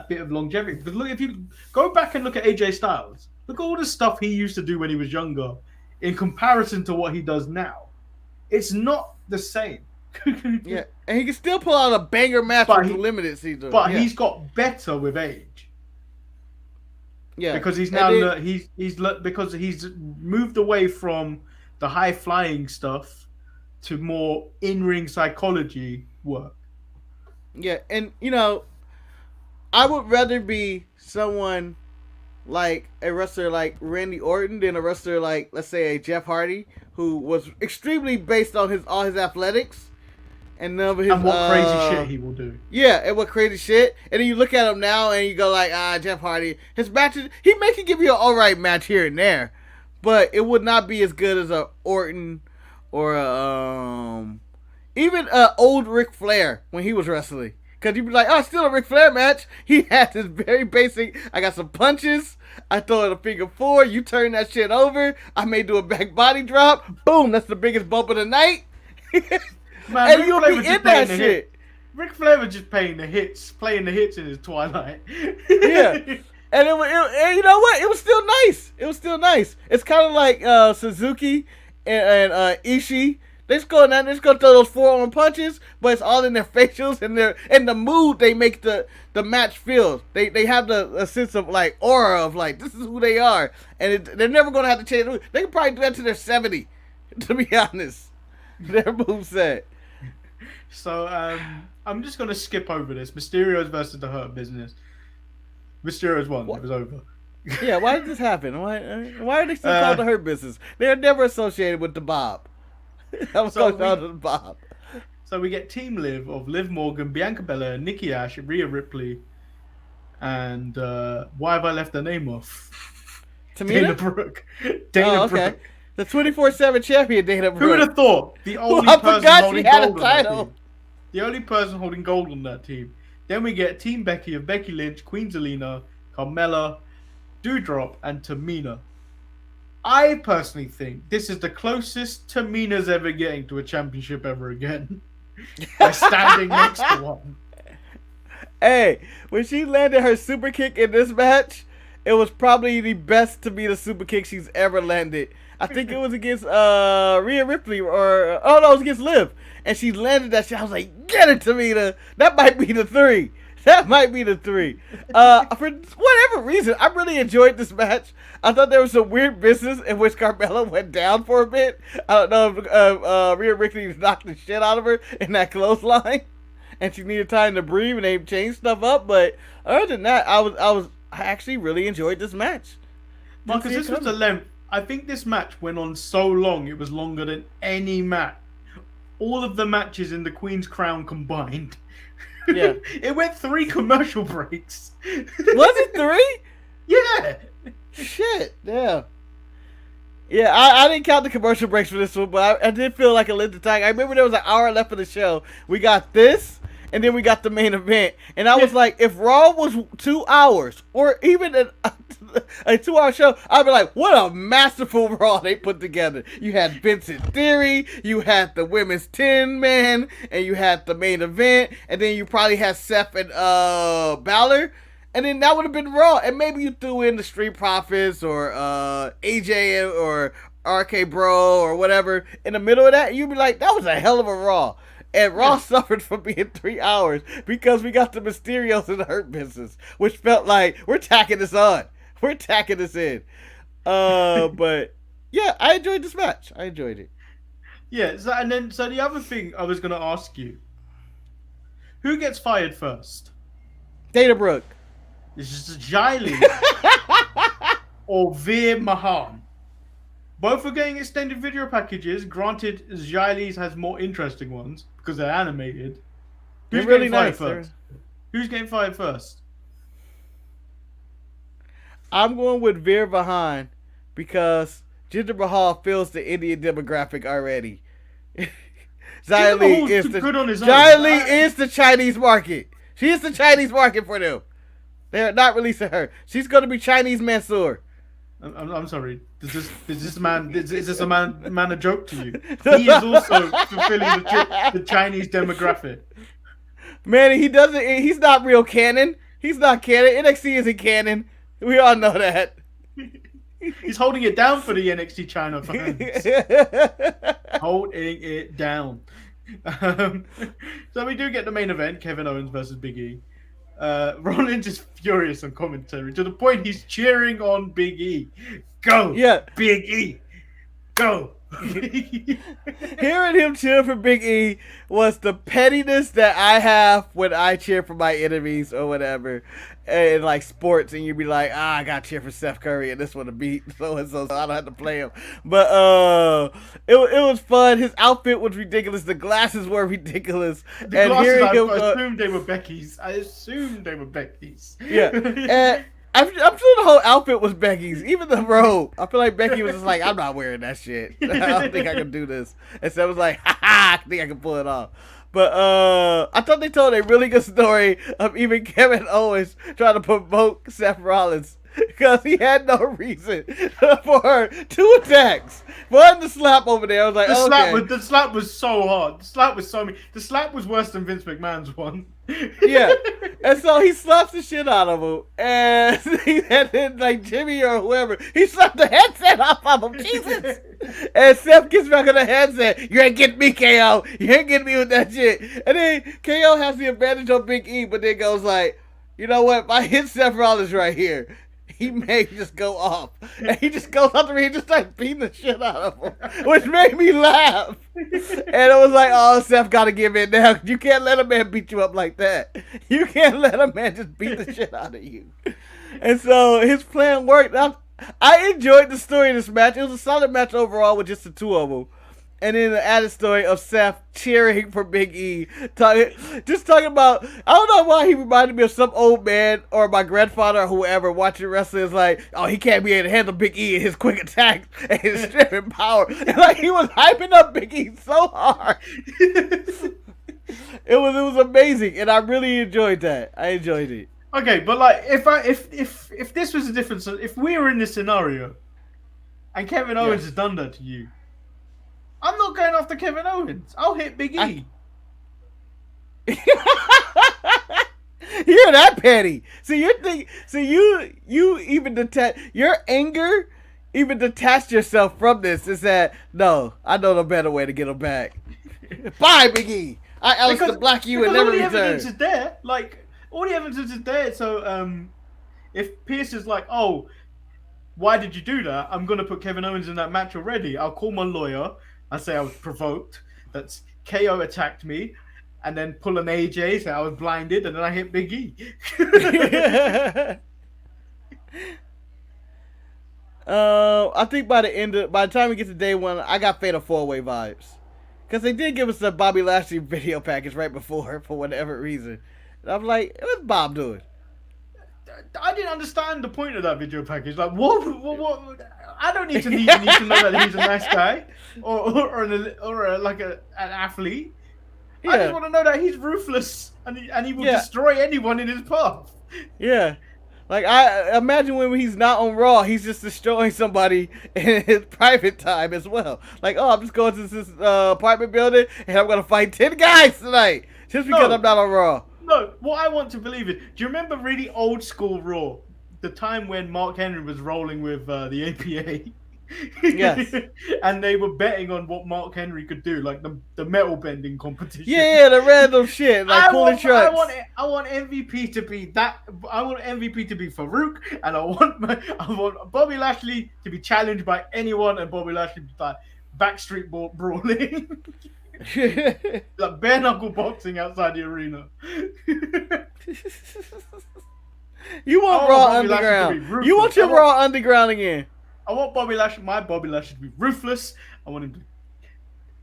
bit of longevity. Because look, if you go back and look at AJ Styles, look at all the stuff he used to do when he was younger, in comparison to what he does now. It's not the same. Yeah, and he can still pull out a banger match with the limited season. But he's got better with age. Yeah, because he's now because he's moved away from the high flying stuff to more in ring psychology work. Yeah, and I would rather be someone like a wrestler like Randy Orton than a wrestler like, let's say, a Jeff Hardy, who was extremely based on all his athletics and none of his what crazy shit he will do. Yeah, and what crazy shit. And then you look at him now and you go like, Jeff Hardy, his matches, he can give you an alright match here and there, but it would not be as good as a Orton or even old Ric Flair when he was wrestling. Because you'd be like, oh, still a Ric Flair match. He had this very basic, I got some punches, I throw it a figure four, you turn that shit over, I may do a back body drop, boom, that's the biggest bump of the night. Man, and you'll be in that shit. Ric Flair was just playing the hits in his twilight. Yeah. And and you know what? It was still nice. It's kind of like Suzuki and Ishii. They just go in there, they just go throw those forearm punches, but it's all in their facials and the mood they make the match feel. They have a sense of like aura of like, this is who they are, and they're never gonna have to change. They can probably do that till they're 70, to be honest. Their moveset. So I'm just gonna skip over this. Mysterio's versus the Hurt Business. Mysterio's won. What? It was over. Yeah, why did this happen? Why are they still called the Hurt Business? They're never associated with the Bob. The Bob. So we get Team Liv of Liv Morgan, Bianca Belair, Nikki Ash, Rhea Ripley, and why have I left her name off? Tamina? Dana Brooke. Dana Brooke. The 24/7 champion Dana Brooke. Who would have thought? The only person holding gold on that team. The only person holding gold on that team. Then we get Team Becky of Becky Lynch, Queen Zelina, Carmella, Doudrop, and Tamina. I personally think this is the closest Tamina's ever getting to a championship ever again. By standing next to one. Hey, when she landed her super kick in this match, it was probably the best Tamina super kick she's ever landed. I think it was against Rhea Ripley, it was against Liv. And she landed that shit. I was like, get it, Tamina. That might be the 3. For whatever reason, I really enjoyed this match. I thought there was some weird business in which Carmella went down for a bit. I don't know if Rhea Ripley knocked the shit out of her in that clothesline, and she needed time to breathe, and they changed stuff up. But other than that, I actually really enjoyed this match. Marcus, this was the length. I think this match went on so long, it was longer than any match. All of the matches in the Queen's Crown combined. Yeah. It went 3 commercial breaks. Was it 3? Yeah. Shit, yeah. Yeah, I didn't count the commercial breaks for this one, but I did feel like a length of time. I remember there was an hour left of the show. We got this, and then we got the main event. And I was like, if Raw was 2 hours, or even a 2-hour show, I'd be like, what a masterful Raw they put together. You had Vincent Theory, you had the women's 10-man, and you had the main event, and then you probably had Seth and Balor. And then that would have been Raw. And maybe you threw in the Street Profits or AJ or RK Bro or whatever in the middle of that. And you'd be like, that was a hell of a Raw. And Raw suffered from being 3 hours because we got the Mysterios in the Hurt Business, which felt like we're tacking this on. We're tacking this in. But yeah, I enjoyed this match. I enjoyed it. Yeah. So the other thing I was going to ask you, who gets fired first? Dana Brooke. This is Xylee or Veer Mahan. Both are getting extended video packages. Granted, Xylee's has more interesting ones because they're animated. Who's They're really getting nice. fired first? Who's getting fired first? I'm going with Veer Mahan because Jinder Mahal fills the Indian demographic already. Xylee is the Chinese market. She is the Chinese market for them. They're not releasing her. She's going to be Chinese Mansoor. I'm sorry. Is this man? Is this a man a joke to you? He is also fulfilling the Chinese demographic. Manny, he doesn't. He's not real canon. He's not canon. NXT isn't canon. We all know that. He's holding it down for the NXT China fans. Holding it down. So we do get the main event: Kevin Owens versus Big E. Rollins is furious on commentary to the point he's cheering on Big E. Go, yeah, Big E, go. Hearing him cheer for Big E was the pettiness that I have when I cheer for my enemies or whatever in like sports, and you'd be like, I gotta cheer for Steph Curry and this one to beat so and so I don't have to play him. But it was fun. His outfit was ridiculous. The glasses were ridiculous. The and glasses, hearing him, I assumed they were Becky's. Yeah. And I'm sure the whole outfit was Becky's, even the robe. I feel like Becky was just like, I'm not wearing that shit. I don't think I can do this. And so I was like, I think I can pull it off. But I thought they told a really good story of even Kevin Owens trying to provoke Seth Rollins because he had no reason for 2 attacks. One, the slap over there. I was like, the slap was so hard. The slap was so mean. The slap was worse than Vince McMahon's one. Yeah, and so he slaps the shit out of him, and then like Jimmy or whoever, he slapped the headset off of him. Jesus! And Seth gets back on the headset. You ain't getting me, KO. You ain't getting me with that shit. And then KO has the advantage on Big E, but then goes like, you know what? If I hit Seth Rollins right here, he may just go off. And he just goes out the ring and just starts beating the shit out of him, which made me laugh. And it was like, oh, Seth got to give in now. You can't let a man beat you up like that. You can't let a man just beat the shit out of you. And so his plan worked. I enjoyed the story of this match. It was a solid match overall with just the 2 of them. And then the added story of Seth cheering for Big E. Talking about, I don't know why he reminded me of some old man or my grandfather or whoever watching wrestling is like, oh, he can't be able to handle Big E and his quick attacks and his stripping power. And like he was hyping up Big E so hard. It was amazing, and I really enjoyed that. I enjoyed it. Okay, but like if this was a different, if we were in this scenario and Kevin Owens has done that to you, I'm not going after Kevin Owens. I'll hit Big E. You're that petty. You even detach your anger. Even detached yourself from this. Is that no? I know the better way to get him back. Bye, Big E. I was to block you and never return. All the evidence is there. Like all the evidence is there. So if Pierce is like, oh, why did you do that? I'm gonna put Kevin Owens in that match already. I'll call my lawyer. I say I was provoked. That's KO attacked me, and then pull an AJ. Say I was blinded, and then I hit Big E. I think by the time we get to day 1, I got Fatal 4-Way vibes, because they did give us a Bobby Lashley video package right before for whatever reason. And I'm like, what's Bob doing? I didn't understand the point of that video package. Like, what? I don't need to know that he's a nice guy or an athlete. Yeah. I just want to know that he's ruthless and he will destroy anyone in his path. Yeah. Like, I imagine when he's not on Raw, he's just destroying somebody in his private time as well. Like, oh, I'm just going to this apartment building and I'm going to fight 10 guys tonight just because I'm not on Raw. No, what I want to believe is, do you remember really old school Raw? The time when Mark Henry was rolling with the APA? Yes. And they were betting on what Mark Henry could do, like the metal bending competition. Yeah, the random shit, like pulling trucks. I want MVP to be that. I want MVP to be Farouk, and I want Bobby Lashley to be challenged by anyone, and Bobby Lashley to start backstreet brawling. Like bare knuckle boxing outside the arena. You want Raw Underground. You want your Raw Underground again. I want my Bobby Lashley to be ruthless. I want him to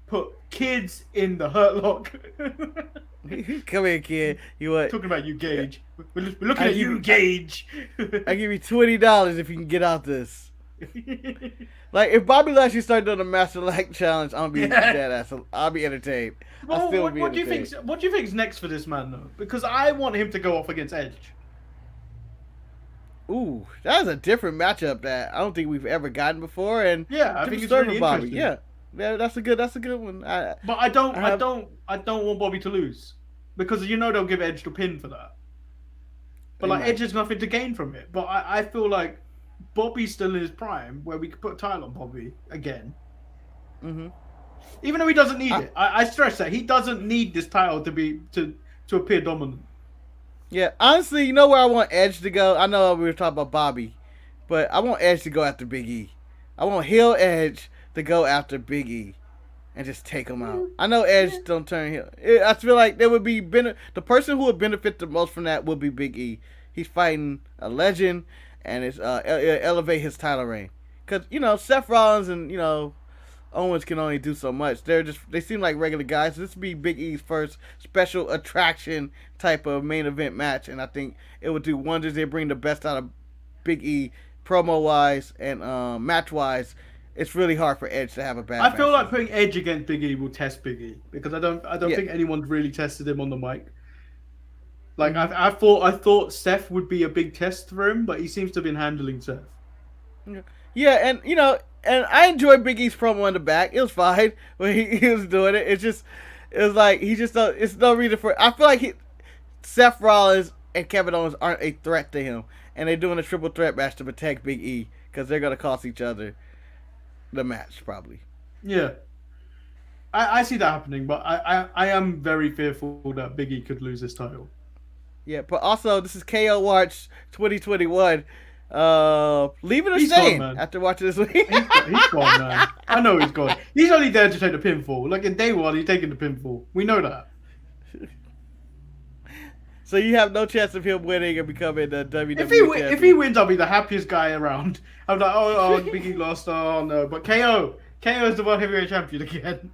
put kids in the Hurt Lock. Come here, kid. You what? Talking about you, Gage. We're looking at you, Gage. I give you $20 if you can get out this. Like, if Bobby Lashley started doing a Master Lock challenge, I'm gonna be dead ass. I'll be entertained. Well, what do you think? What do you think's next for this man, though? Because I want him to go off against Edge. Ooh, that's a different matchup that I don't think we've ever gotten before, and Yeah, I think it's really Bobby. interesting. Yeah, that's a good one. But I don't want Bobby to lose because they'll give Edge the pin for that. But like Edge has nothing to gain from it. But I feel like Bobby's still in his prime, where we could put a title on Bobby again. Mm-hmm. Even though he doesn't need it, I stress that he doesn't need this title to appear dominant. Yeah, honestly, you know where I want Edge to go? I know we were talking about Bobby, but I want Edge to go after Big E. I want heel Edge to go after Big E and just take him out. I know Edge don't turn heel. I feel like there would be the person who would benefit the most from that would be Big E. He's fighting a legend, and it's elevate his title reign. Because Seth Rollins and Owens can only do so much. They seem like regular guys. This would be Big E's first special attraction type of main event match, and I think it would do wonders. They bring the best out of Big E, promo wise and match wise. It's really hard for Edge to have a bad. I feel like putting Edge against Big E will test Big E because I don't think anyone's really tested him on the mic. Like I thought Seth would be a big test for him, but he seems to have been handling Seth. Yeah, and and I enjoyed Big E's promo in the back. It was fine when he was doing it. It was like it's no reason for. I feel like Seth Rollins and Kevin Owens aren't a threat to him, and they're doing a triple threat match to protect Big E because they're gonna cost each other the match probably. Yeah, I see that happening, but I am very fearful that Big E could lose this title. Yeah, but also this is KO March 2021. Leave it or He's staying gone, man. after watching this week. He's gone, man. I know he's gone. He's only there to take the pinfall. Like in day one, he's taking the pinfall. We know that. So you have no chance of him winning and becoming the WWE champion. If he wins, I'll be the happiest guy around. I'm like, oh, Big E lost. Oh no, but KO is the world heavyweight champion again.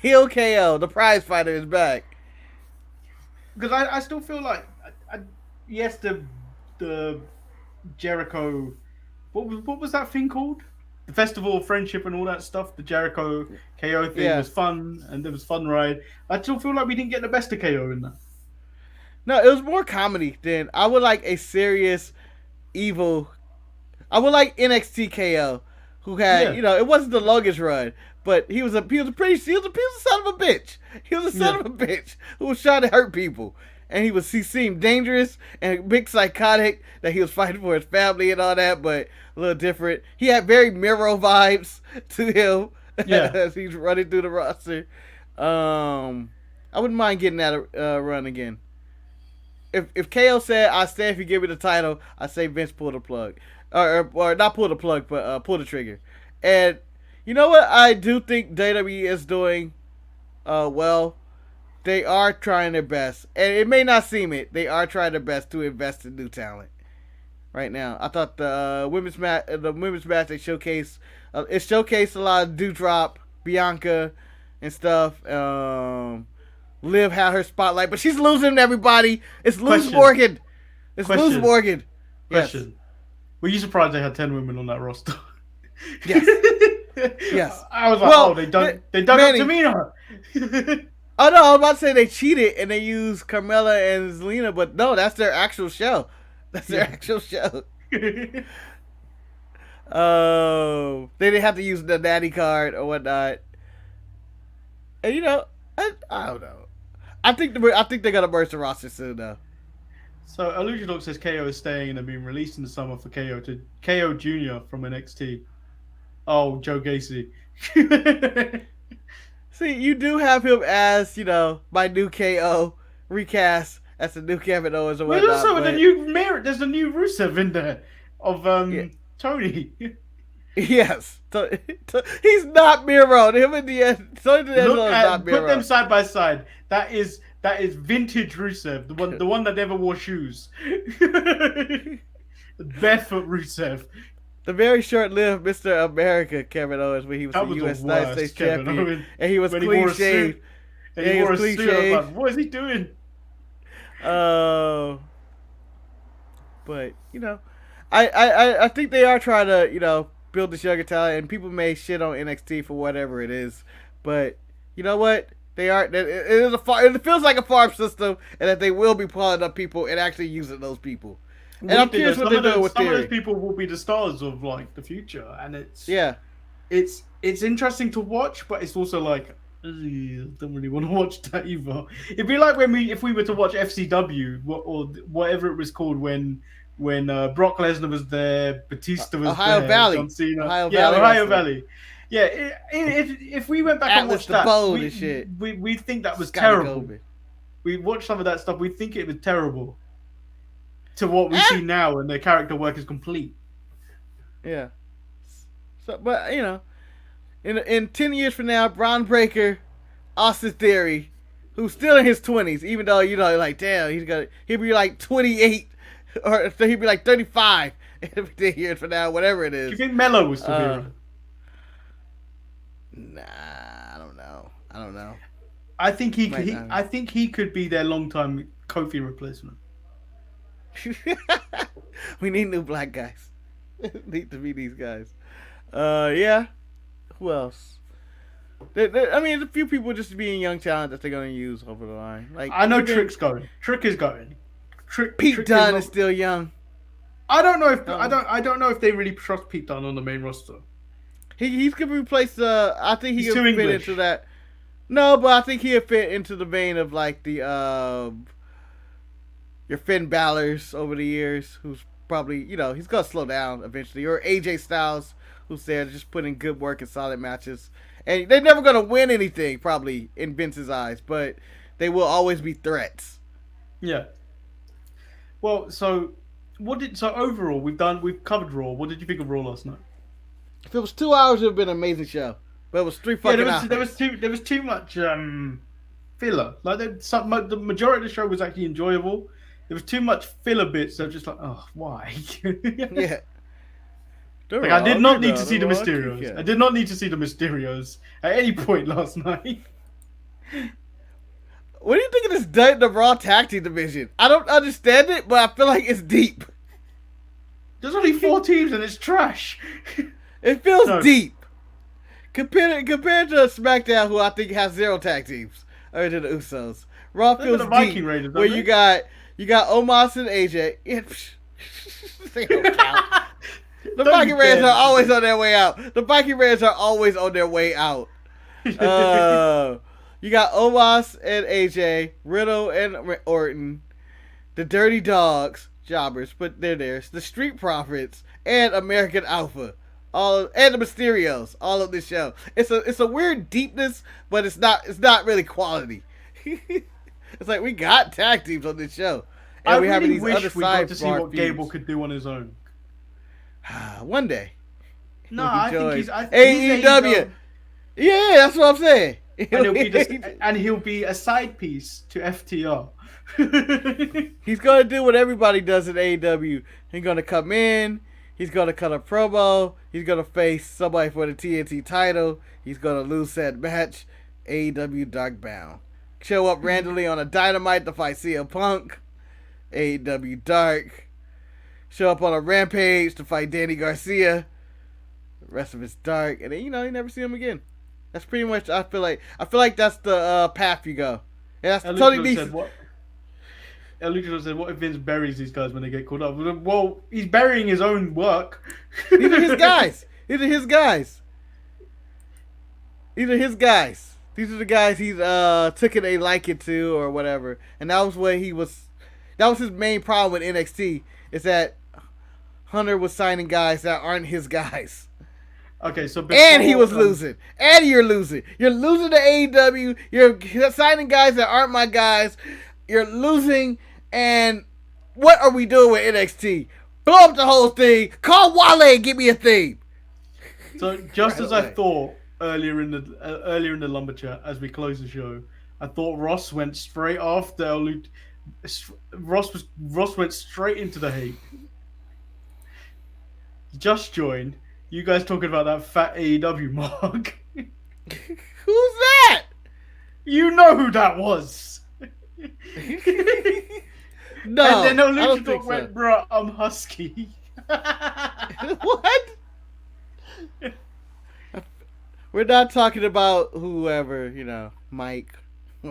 Heel KO, the prize fighter, is back. Because I still feel like, yes, the Jericho, what was that thing called? The Festival of Friendship and all that stuff. The Jericho KO thing was fun, and there was fun ride. I still feel like we didn't get the best of KO in that. No, it was more comedy than I would like a serious evil. I would like NXT KO, who had it wasn't the longest run, but he was a son of a bitch. He was a son of a bitch who was trying to hurt people. And he seemed dangerous and a big psychotic that he was fighting for his family and all that, but a little different. He had very Miro vibes to him as he's running through the roster. I wouldn't mind getting that run again. If KO said, "I stand if you give me the title," I say Vince pull the plug, or not pull the plug, but pull the trigger. And you know what? I do think WWE is doing well. They are trying their best, and it may not seem it. They are trying their best to invest in new talent. Right now, I thought the women's match they showcased a lot of Doudrop, Bianca, and stuff. Liv had her spotlight, but she's losing to everybody. It's Liz Morgan. Liz Morgan. Question: Yes. Were you surprised they had 10 women on that roster? Yes. Yes. I was like, they dug up Tamina. Oh no, I was about to say they cheated and they used Carmella and Zelina, but no, that's their actual show. That's their actual show. They didn't have to use the natty card or whatnot. And I don't know. I think they're gonna merge the roster soon though. So Illusion Dog says KO is staying and being released in the summer for KO Jr. from NXT. Oh, Joe Gacy. See, you do have him as, my new KO recast as the new Kevin Owens or whatnot. There's also there's a new Rusev in there of Tony. Yes. He's not Miro. Him in the end. Tony D'Angelo is not Miro. Put them side by side. That is vintage Rusev. The one that never wore shoes. Barefoot Rusev. The very short-lived Mr. America Kevin Owens when he was the U.S. United States champion. And he was clean shaved. And he wore a suit. Like, what is he doing? But, I think they are trying to, build this younger talent. And people may shit on NXT for whatever it is. But, you know what? They are. It is a farm. It feels like a farm system, and that they will be pulling up people and actually using those people. And I'm curious what they're doing with some of Theory. those people will be the stars of like the future, and it's Yeah. it's interesting to watch, but it's also like ugh, I don't really want to watch that either. It'd be like if we were to watch FCW or whatever it was called when Brock Lesnar was there, Batista was Ohio there, Valley. John Cena, Ohio Ohio Valley. Valley. Yeah, if we went back and Atlas watched the that, Bold and shit. we think that was Scotty terrible. Coben. We watched some of that stuff. We think it was terrible. To what we see now, and their character work is complete. Yeah. So, but you know, in 10 years from now, Braun Breaker, Austin Theory, who's still in his 20s, even though like damn, he'll be like 28, or he'll be like 35 in 10 years from now, whatever it Do is. you think Mello was still here? Nah, I don't know. I think he Might could. not. I think he could be their long-time Kofi replacement. We need new black guys. Need to be these guys. Yeah. Who else? I mean, there's a few people just being young talent that they're gonna use over the line. Like I know even Trick's going. Trick is going. Pete Trick Dunne not- is still young. I don't know if I don't know if they really trust Pete Dunne on the main roster. He's gonna replace. I think He's he too can fit English. into that. No, but I think he'll fit into the vein of like the your Finn Balor's over the years, who's probably he's gonna slow down eventually, or AJ Styles, who's there to just put in good work and solid matches, and they're never gonna win anything probably in Vince's eyes, but they will always be threats. Yeah. Well, so overall we've covered Raw. What did you think of Raw last night? If it was 2 hours, it would have been an amazing show, but it was 3 fucking hours. There was too much filler. Like the majority of the show was actually enjoyable. There was too much filler bits. So just like, oh, why? Yeah. Like, I did not need to see the Mysterios. I did not need to see the Mysterios at any point last night. What do you think of the Raw Tag Team division? I don't understand it, but I feel like it's deep. There's only 4 teams and it's trash. It feels No. deep. Compared to SmackDown, who I think has 0 tag teams, or to the Usos. Raw Look at feels the Viking deep, Raiders, where don't you they? got Omos and AJ. They don't count. The Don't Viking you Raiders dare. are always on their way out. The Viking Raiders are always on their way out. You got Omos and AJ, Riddle and Orton, the Dirty Dogs, jobbers, but they're there. The Street Profits and American Alpha, and the Mysterios, all of this show. It's a weird deepness, but it's not really quality. It's like we got tag teams on this show, and I we have really these wish other we got side to see what Gable could do on his own. One day. No, When he I think joins he's AEW. Yeah, that's what I'm saying. and he'll be a side piece to FTR. He's gonna do what everybody does at AEW. He's gonna come in. He's gonna cut a promo. He's gonna face somebody for the TNT title. He's gonna lose that match. AEW Dark Bound. Show up randomly on a Dynamite to fight CM Punk. AEW Dark. Show up on a Rampage to fight Danny Garcia. The rest of it's dark, and then you never see him again. That's pretty much. I feel like that's the path you go. And that's totally decent. El Luchador said, "What if Vince buries these guys when they get called up?" Well, he's burying his own work. These are his guys. These are his guys. These are his guys. These are the guys he's taken a liking to or whatever. And that was what that was his main problem with NXT, is that Hunter was signing guys that aren't his guys. Okay, so And he was losing. And you're losing. You're losing to AEW. You're signing guys that aren't my guys. You're losing. And what are we doing with NXT? Blow up the whole thing. Call Wale and give me a theme. So just Right as I away. thought earlier in the Lumberchat, as we close the show, I thought Ross went straight after Ross went straight into the hate. Just joined. You guys talking about that fat AEW mark? Who's that? You know who that was. No, And then I don't Luchador think so. went, "Bruh, I'm husky." What? We're not talking about whoever, Mike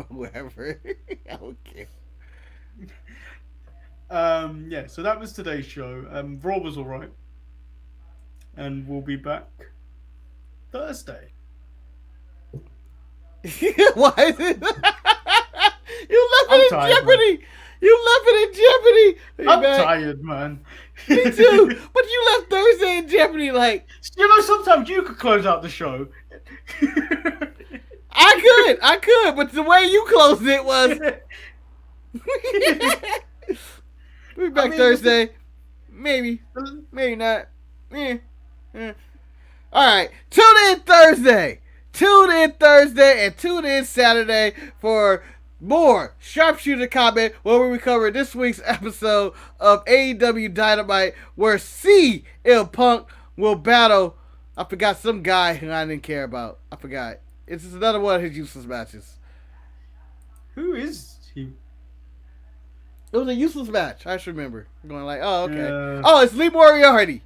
Whatever. I don't care. Yeah, so that was today's show. Raw was alright. And we'll be back Thursday. Why is it? You left I'm it in tired, jeopardy. You left it in jeopardy. Are you I'm back? tired, man. Me too. But you left Thursday in jeopardy. Like You know, sometimes you could close out the show. I could, but the way you closed it was. We'll be back Thursday. Maybe not. Yeah. All right. Tune in Thursday. And tune in Saturday for more Sharpshooter Comment, where we cover this week's episode of AEW Dynamite, where CM Punk will battle. I forgot some guy who I didn't care about. I forgot. It's just another one of his useless matches. Who is he? It was a useless match. I just remember. I'm going like, oh, okay. Yeah. Oh, it's Lee Moriarty.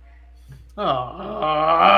Ah.